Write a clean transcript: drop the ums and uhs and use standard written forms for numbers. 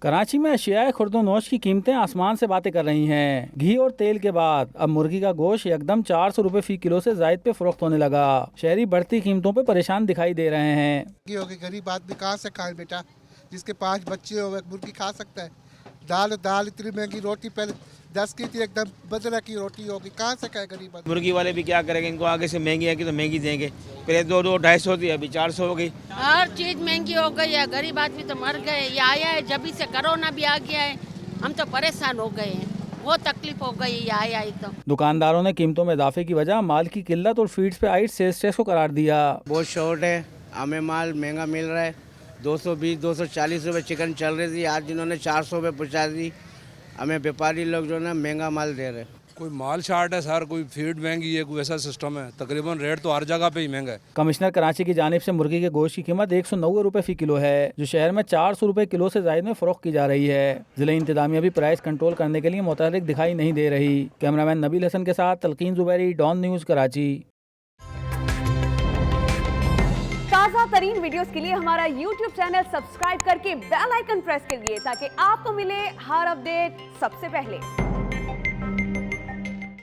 कराची में अशियाए खुर्दोनोश की कीमतें आसमान से बातें कर रही हैं। घी और तेल के बाद अब मुर्गी का गोश्त एकदम 400 रुपए फी किलो से जायद पे फरोख्त होने लगा। शहरी बढ़ती कीमतों पे परेशान दिखाई दे रहे हैं। गरीब आदमी कहाँ से खाए बेटा, जिसके 5 बच्चे हो मुर्गी खा सकता है। दाल इतनी महंगी, रोटी पहले 10 की थी, एकदम 15 की रोटी होगी, कहाँ से खाए गरीब आदमी। मुर्गी वाले भी क्या करेंगे, इनको आगे से महंगी आएगी तो महंगी देंगे। पहले 200-250 थी, अभी 400 हो गई। हर चीज महंगी हो गई है, गरीब आदमी तो मर गए। ये आया है जब से कोरोना भी आ गया है, हम तो परेशान हो गए हैं, वो तकलीफ हो गई ये आया है तो। दुकानदारों ने कीमतों में इजाफे की वजह माल की किल्लत और फीड्स पे आई सेल्स टैक्स को करार दिया। बहुत शॉर्ट है, हमें माल महंगा मिल रहा है। 220-240 रुपये चिकन चल रही थी, आज जिन्होंने 400 रुपये पहुँचा दी। हमें व्यापारी लोग जो है ना महंगा माल दे रहे हैं। कोई माल शार्ट है सर, कोई फीड महंगी है, कोई ऐसा सिस्टम है। तकरीबन रेट तो हर जगह पे ही महंगा है। कमिश्नर कराची की जानिब से मुर्गी के गोश्त की कीमत 190 रुपए फी किलो है, जो शहर में 400 रुपए किलो से जायद में फरोख्त की जा रही है। जिला इंतजामिया भी प्राइस कंट्रोल करने के लिए मुतहरिक दिखाई नहीं दे रही। कैमरामैन नबील हसन के साथ तलकीन जुबैरी, डॉन न्यूज़, कराची। ताज़ा तरीन वीडियोस के लिए हमारा YouTube चैनल सब्सक्राइब करके बेल आइकन प्रेस करिए ताकि आपको मिले हर अपडेट सबसे पहले।